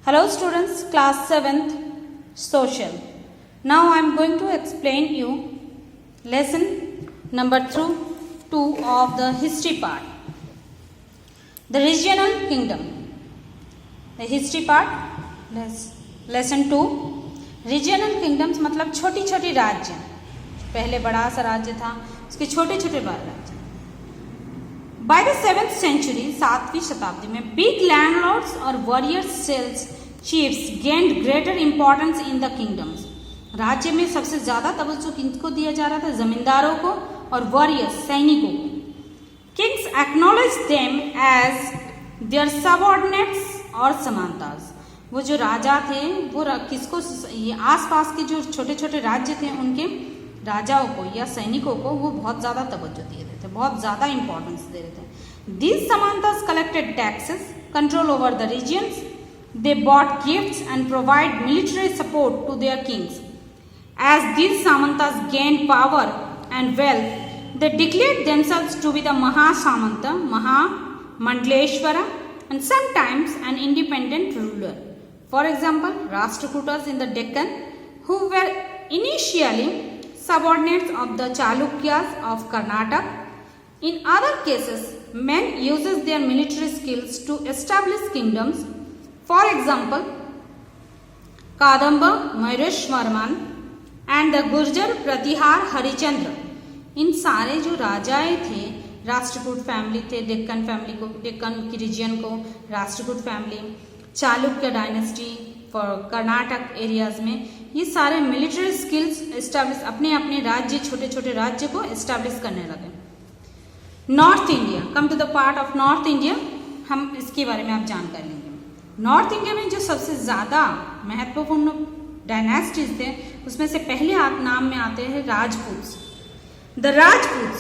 Hello students, class 7th social. Now I am going to explain you lesson number 2 of the history part. The regional kingdom. The history part lesson 2. Regional kingdoms मतलब छोटी छोटी राज्य. पहले बड़ा सा राज्य था, उसके छोटे छोटे राज्य. By the 7th century, 7वीं शताब्दी में big landlords और warrior sales chiefs gained greater importance in the kingdoms. राज्य में सबसे ज्यादा तवज्जो किनको दिया जा रहा था? जमींदारों को और वॉरियर्स सैनिकों को. Kings acknowledged them as their subordinates और समांतास. वो जो राजा थे वो किसको, आसपास के जो छोटे छोटे राज्य थे उनके राजाओं को या सैनिकों को वो बहुत ज्यादा तवज्जो दिए थे, बहुत ज्यादा इंपॉर्टेंस दे रहे थे. These samantas collected taxes, control over the regions. They bought gifts and provide military support to their kings. As these samantas gained power and wealth, they declared themselves to be the Mahasamanta, Mahamandleshwara, and sometimes an independent ruler. For example, Rashtrakutas in the Deccan, who were initially subordinates of the Chalukyas of Karnataka. In other cases, men uses their military skills to establish kingdoms. For example, Kadamba, Mayureshwarman and the Gurjar Pratihar Harichandra. इन सारे जो राजाएं थे, Rashtrakuta family थे, Deccan family को, डेक्कन की reason को Rashtrakuta family, Chalukya dynasty for Karnataka areas में, ये सारे मिलिट्री स्किल्स एस्टैब्लिश अपने अपने राज्य, छोटे छोटे राज्य को एस्टैब्लिश करने लगे. North India, come to the part of north India, हम इसके बारे में आप जानकारी लेंगे. नॉर्थ इंडिया में जो सबसे ज्यादा महत्वपूर्ण डायनेस्टीज थे उसमें से पहले नाम में आते हैं Rajput. The Rajput,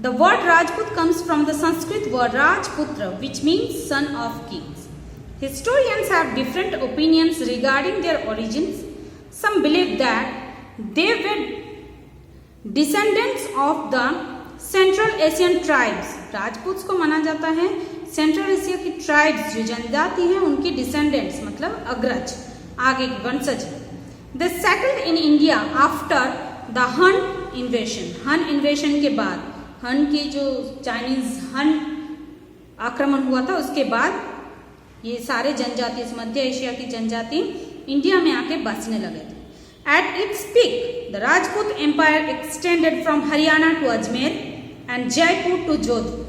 the word Rajput comes from the Sanskrit word Rajputra which means son of kings. Historians have different opinions regarding their origins. Some believe that they were descendants of the Central Asian tribes. Rajput को माना जाता है सेंट्रल एशिया की tribes जो जनजाति हैं उनके descendants मतलब अग्रज, आगे के वंशज. They settled in India after the Han invasion. Han invasion के बाद, Han की जो चाइनीज Han आक्रमण हुआ था उसके बाद ये सारे जनजाति, इस मध्य एशिया की जनजाति इंडिया में आके बसने लगे थे. At its peak, the Rajput Empire extended from Haryana to Ajmer and Jaipur to Jodhpur.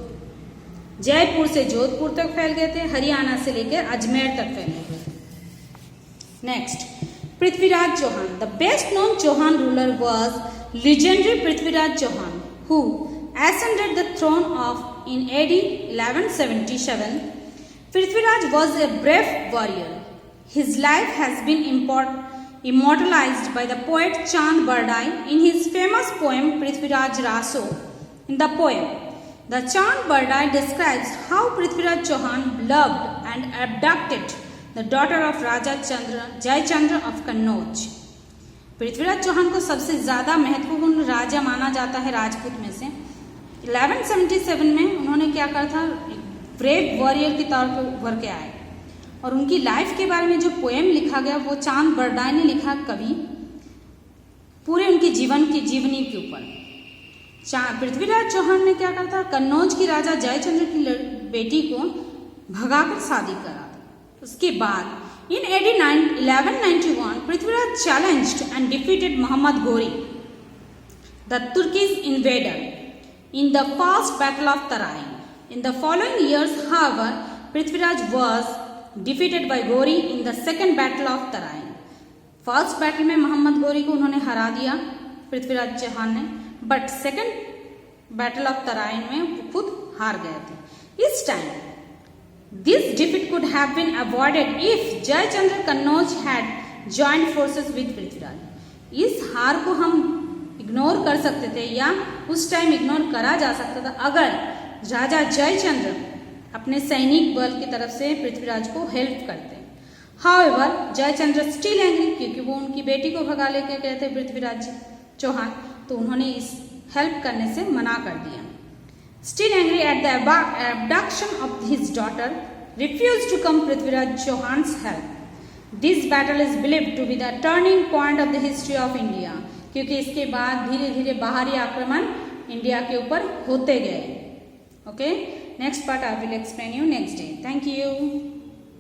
Jaipur से जोधपुर तक फैल गए थे, हरियाणा से लेकर अजमेर तक फैल गए थे. Next, Prithviraj Chauhan. The best known Chauhan ruler was legendary Prithviraj Chauhan who ascended the throne of in AD 1177. Prithviraj was a brave warrior. His life has been immortalized by the poet Chand Bardai in his famous poem Prithviraj Raso. In the poem, the Chand Bardai describes how Prithviraj Chauhan loved and abducted the daughter of Raja Jayachandra of Kannauj. Prithviraj Chauhan को सबसे ज्यादा महत्वपूर्ण राजा माना जाता है राजपूत में से. 1177 में उन्होंने क्या करा था, ब्रेव वॉरियर के तौर पर उभर के आए और उनकी लाइफ के बारे में जो पोएम लिखा गया वो चांद बरडाई ने लिखा, कवि, पूरे उनके जीवन की जीवनी के ऊपर. पृथ्वीराज चौहान ने क्या करा था, कन्नौज की राजा जयचंद्र की बेटी को भगाकर शादी करा था. उसके बाद in AD 1191 Prithviraj challenged and defeated Muhammad Ghori, the Turkish invader, in the first battle of Tarain. In the following years, however, Prithviraj was defeated by Ghori in the second battle of Tarain. First battle में मोहम्मद घोरी को उन्होंने हरा दिया पृथ्वीराज चौहान ने, but second battle of Tarain में वो खुद हार गए थे. इस time this defeat could have been avoided if Jayachandra Kannauj had joined forces with Prithviraj. इस हार को हम इग्नोर कर सकते थे या उस टाइम इग्नोर करा जा सकता था अगर राजा जयचंद्र अपने सैनिक बल की तरफ से पृथ्वीराज को हेल्प करते. हाउएवर जयचंद्र स्टिल एंग्री, क्योंकि वो उनकी बेटी को भगा लेके गए थे पृथ्वीराज चौहान, तो उन्होंने इस हेल्प करने से मना कर दिया. Still angry at the abduction of his daughter, refused to come Prithviraj Chauhan's help. This battle is believed to be the turning point of the history of India, क्योंकि इसके बाद धीरे धीरे बाहरी आक्रमण इंडिया के ऊपर होते गए. Okay, next part I will explain you next day. Thank you.